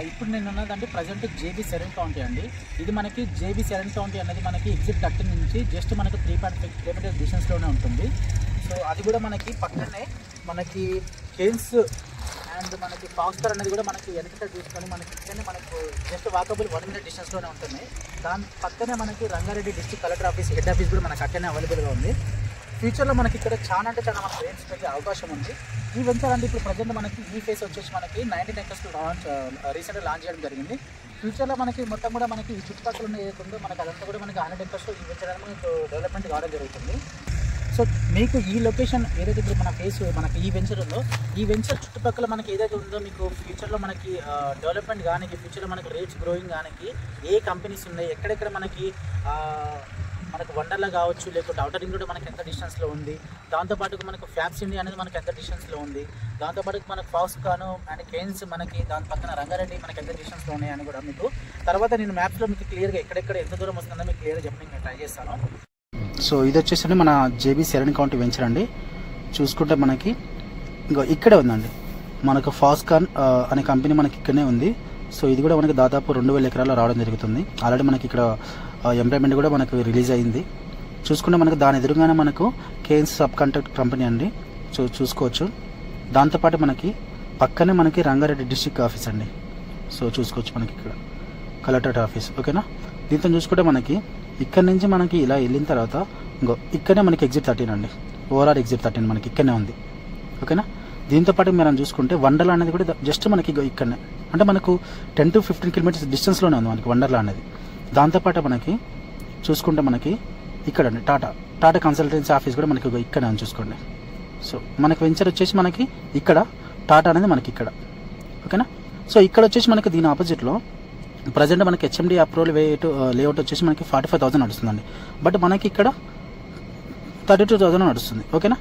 ఇప్పుడు నేను ఉన్నదంటే ప్రజెంట్ జేబీ సెరెన్ కౌంటీ అండి. ఇది మనకి జేబీ సెరెన్ కౌంటీ అనేది మనకి ఎగ్జిట్ 13 నుంచి జస్ట్ మనకు 3.5 కిలోమీటర్ డిస్టెన్స్లోనే ఉంటుంది. సో అది కూడా మనకి పక్కనే మనకి కేన్స్ అండ్ మనకి ఫాక్స్టర్ అనేది కూడా మనకి వెనక తీసుకొని మనకి ఇక్కడనే మనకు జస్ట్ వాకబుల్ 1 మినిట్ డిస్టెన్స్లోనే ఉంటుంది. దాని పక్కనే మనకి Rangareddy district collector office head office కూడా మనకు అక్కడనే అవైలబుల్గా ఉంది. ఫ్యూచర్లో మనకి ఇక్కడ చాలా అంటే చాలా మనకు రేంజ్ పెరిగే అవకాశం ఉంది. ఈ వెంచర్ అంటే ఇప్పుడు ప్రజెంట్ మనకి ఈ ఫేస్ వచ్చేసి మనకి 19 acres రీసెంట్గా లాంచ్ చేయడం జరిగింది. ఫ్యూచర్లో మనకి మొత్తం కూడా మనకి ఈ చుట్టుపక్కల ఉన్న ఏదైతే ఉందో మనకి అదంతా కూడా మనకి 100 acres ఈ వెంచర్ అనేది మనకు డెవలప్మెంట్ కావడం జరుగుతుంది. సో మీకు ఈ లొకేషన్ ఏదైతే ఇప్పుడు మన ఫేస్ మనకి ఈ వెంచర్ ఉందో ఈ వెంచర్ చుట్టుపక్కల మనకి ఏదైతే ఉందో మీకు ఫ్యూచర్లో మనకి డెవలప్మెంట్ కానీ ఫ్యూచర్లో మనకి రేట్స్ గ్రోయింగ్ కానీ ఏ కంపెనీస్ ఉన్నాయి ఎక్కడెక్కడ మనకి వండర్లా కావచ్చు లేకపోతే అవుటర్ రింగ్ రోడ్ మనకి ఎంత డిస్టెన్స్లో ఉంది, దాంతోపాటు మనకు ఫ్యాబ్స్ ఇండియా అనేది మనకి ఎంత డిస్టెన్స్లో ఉంది, దాంతోపాటు మనకు ఫాక్స్కాను అండ్ కేన్స్ మనకి దాని పక్కన రంగారెడ్డి మనకి ఎంత డిస్టెన్స్లో ఉన్నాయని కూడా మీకు తర్వాత నేను మ్యాప్స్లో మీకు క్లియర్గా ఎక్కడెక్కడ ఎంత దూరం వస్తుందో మీకు క్లియర్గా చెప్పడానికి నేను ట్రై చేస్తాను. సో ఇది వచ్చేసి మన జేబీ సెరెన్ కౌంటీ వెంచర్ అండి. చూసుకుంటే మనకి ఇంకా ఇక్కడే ఉందండి మనకు ఫాక్స్కాన్ అనే కంపెనీ మనకి ఇక్కడనే ఉంది. సో ఇది కూడా మనకి దాదాపు 2000 ఎకరాల్లో రావడం జరుగుతుంది. ఆల్రెడీ మనకి ఇక్కడ ఎంప్లాయ్మెంట్ కూడా మనకు రిలీజ్ అయింది. చూసుకుంటే మనకు దాని ఎదురుగానే మనకు కేన్స్ సబ్ కాంట్రాక్ట్ కంపెనీ అండి. చూసుకోవచ్చు. దాంతోపాటు మనకి పక్కనే మనకి రంగారెడ్డి డిస్ట్రిక్ట్ ఆఫీస్ అండి. సో చూసుకోవచ్చు మనకి ఇక్కడ కలెక్టరేట్ ఆఫీస్. ఓకేనా. దీంతో చూసుకుంటే మనకి ఇక్కడ నుంచి మనకి ఇలా వెళ్ళిన తర్వాత ఇంకో ఇక్కడనే మనకి ఎగ్జిట్ 13 అండి. ఓవరాల్ ఎగ్జిట్ 13 మనకి ఇక్కడనే ఉంది. ఓకేనా. దీంతోపాటు మనం చూసుకుంటే వండర్లా అనేది కూడా జస్ట్ మనకి ఇక్కడనే అంటే మనకు 10 to 15 కిలోమీటర్స్ డిస్టెన్స్లోనే ఉంది మనకి వండర్లా అనేది. దాంతోపాటు మనకి చూసుకుంటే మనకి ఇక్కడండి టాటా కన్సల్టెన్సీ ఆఫీస్ కూడా మనకి ఇక్కడ అని చూసుకోండి. సో మనకి వెంచర్ వచ్చేసి మనకి ఇక్కడ టాటా అనేది మనకి ఇక్కడ. ఓకేనా. సో ఇక్కడ వచ్చేసి మనకి దీని ఆపోజిట్లో ప్రజెంట్ మనకి హెచ్ఎండి అప్రూవల్ లేఅవుట్ వచ్చేసి మనకి 45,000 నడుస్తుందండి. బట్ మనకి ఇక్కడ 32,000 నడుస్తుంది. ఓకేనా.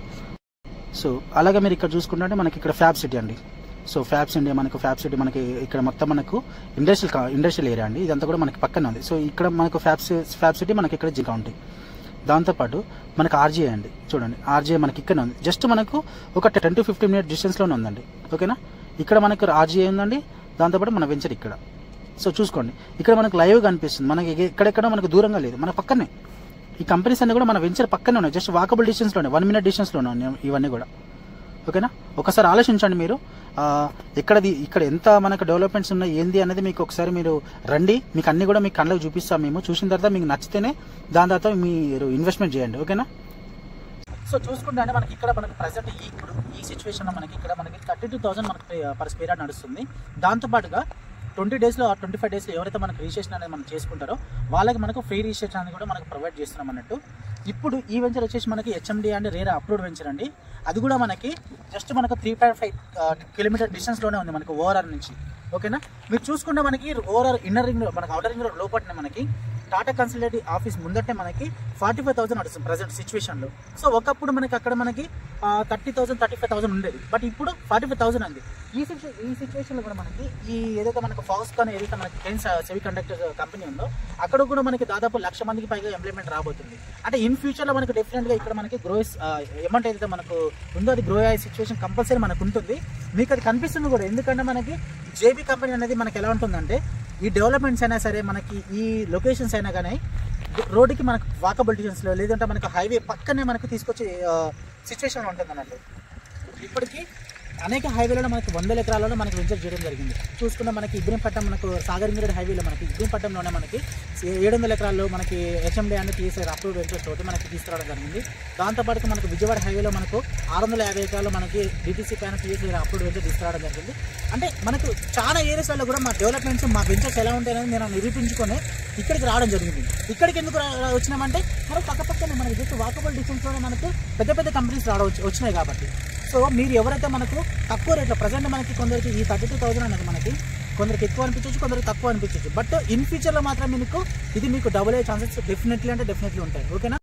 సో అలాగే మీరు ఇక్కడ చూసుకుంటే మనకి ఇక్కడ ఫ్యాబ్ సిటీ అండి. సో ఫ్యాబ్స్ ఇండియా మనకు ఫ్యాబ్ సిటీ మనకి ఇక్కడ మొత్తం మనకు ఇండస్ట్రియల్ ఏరియా అండి. ఇదంతా కూడా మనకి పక్కనే ఉంది. సో ఇక్కడ మనకు ఫ్యాబ్ సిటీ మనకి ఇక్కడ కౌంటీ. దాంతోపాటు మనకు ఆర్జీఐ అండి. చూడండి ఆర్జీఐ మనకి ఇక్కడనే ఉంది. జస్ట్ మనకు ఒక 10 to 15 మినిట్ డిస్టెన్స్లోనే ఉందండి. ఓకేనా. ఇక్కడ మనకు ఆర్జీఐ ఉందండి. దాంతోపాటు మన వెంచర్ ఇక్కడ. సో చూసుకోండి ఇక్కడ మనకు లైవ్ కనిపిస్తుంది. మనకి ఎక్కడెక్కడ మనకు దూరంగా లేదు, మన పక్కనే ఈ కంపెనీస్ అన్ని కూడా మన వెంచర్ పక్కనే ఉన్నాయి. జస్ట్ వాకబుల్ డిస్టెన్స్లోనే 1 మినిట్ డిస్టెన్స్లోనే ఉన్నాయి ఇవన్నీ కూడా. ఓకేనా. ఒకసారి ఆలోచించండి మీరు ఇక్కడ ఎంత మనకు డెవలప్మెంట్స్ ఉన్నాయి ఏంది అనేది మీకు ఒకసారి మీరు రండి. మీకు అన్ని కూడా మీకు కళ్ళకి చూపిస్తాం మేము. చూసిన తర్వాత మీకు నచ్చితేనే దాని తర్వాత మీరు ఇన్వెస్ట్మెంట్ చేయండి. ఓకేనా. సో చూసుకుంటే అంటే మనకి ఇక్కడ మనకి ప్రజెంట్ ఇప్పుడు ఈ సిచ్యువేషన్లో మనకి ఇక్కడ మనకి 32,000 మనకి పర్ స్క్వేర్ యార్డ్ నడుస్తుంది. దాంతోపాటుగా 20 డేస్లో 25 డేస్లో ఎవరైతే మనకు రిజిస్ట్రేషన్ అనేది మనం చేసుకుంటారో వాళ్ళకి మనకు ఫ్రీ రిజిస్ట్రేషన్ అనేది కూడా మనకు ప్రొవైడ్ చేస్తున్నాం అన్నట్టు. ఇప్పుడు ఈ వెంచర్ వచ్చేసి మనకి HMD and RERA approved venture అండి. అది కూడా మనకి జస్ట్ మనకు 3.5 కిలోమీటర్ డిస్టెన్స్లోనే ఉంది మనకు ఓఆర్ఆర్ నుంచి. ఓకేనా. మీరు చూసుకుంటే మనకి ఓఆర్ఆర్ ఇన్నర్ రింగ్ మనకి అవుటర్ రింగ్ రోడ్ లోపలనే మనకి టాటా కన్సల్టెన్సీ ఆఫీస్ ముందటే మనకి 45,000 నడుస్తుంది ప్రజెంట్ సిచ్యువేషన్లో. సో ఒకప్పుడు మనకి అక్కడ మనకి 30,000 35,000 ఉండేది. బట్ ఇప్పుడు 45,000 అంది. ఈ సిచ్యువేషన్లో కూడా మనకి ఈ ఏదైతే మనకు ఫాక్స్కాన్ ఏదైతే మనకి కేన్స్ సెమీ కండక్టర్ కంపెనీ ఉందో అక్కడ కూడా మనకి దాదాపు 1,00,000 మందికి పైగా ఎంప్లాయ్మెంట్ రాబోతుంది. అంటే ఇన్ ఫ్యూచర్లో మనకి డెఫినెట్గా ఇక్కడ మనకి గ్రోస్ అమౌంట్ ఏదైతే మనకు ఉందో అది గ్రో అయ్యే సిచ్యువేషన్ కంపల్సరీ మనకు ఉంటుంది. మీకు అది కనిపిస్తుంది కూడా. ఎందుకంటే మనకి జేబీ కంపెనీ అనేది మనకి ఎలా ఉంటుందంటే ఈ డెవలప్మెంట్స్ అయినా సరే మనకి ఈ లొకేషన్స్ అయినా కానీ రోడ్డుకి మనకు వాకబుల్ డిస్టెన్స్లో లేదంటే మనకు హైవే పక్కనే మనకు తీసుకొచ్చే సిచ్యువేషన్లో ఉంటుంది అన్నట్టు. ఇప్పటికీ అనేక హైవేలలో మనకి 100 ఎకరాలలో మనకి వెంచర్ చేయడం జరిగింది. చూసుకున్న మనకి ఇబ్రహీంపట్నం మనకు సాగర్ హైవేలో మనకి ఇబ్రహీంపట్నంలోనే మనకి 700 ఎకరాల్లో మనకి HMD and TSI approved ventures తోటి మనకి తీసుకురావడం జరిగింది. దాంతోపాటు మనకు విజయవాడ హైవేలో మనకు 650 ఎకరాల్లో మనకి డిటీసీ పైన టీఎస్ఐ అప్రూవ్డ్ వెంచర్ తీసుకురావడం జరిగింది. అంటే మనకు చాలా ఏరియాస్లలో కూడా మా డెవలప్మెంట్స్ మా వెంచర్స్ ఎలా ఉంటాయనేది నేను నిరూపించుకొని ఇక్కడికి రావడం జరిగింది. ఇక్కడికి ఎందుకు వచ్చినామంటే మనకు పక్కనే మనకి జస్ట్ వాకబుల్ డిస్టెన్స్లోనే మనకు పెద్ద కంపెనీస్ వచ్చినాయి కాబట్టి. సో మీరు ఎవరైతే మనకు తక్కువ రేట్లో ప్రజెంట్ మనకి కొందరికి ఈ 32,000 అనేది మనకి కొందరికి ఎక్కువ అనిపించవచ్చు, కొందరికి తక్కువ అనిపించవచ్చు. బట్ ఇన్ ఫ్యూచర్లో మాత్రం మీకు ఇది మీకు డబుల్ అయ్యే ఛాన్సెస్ డెఫినెట్లీ ఉంటాయి. ఓకేనా.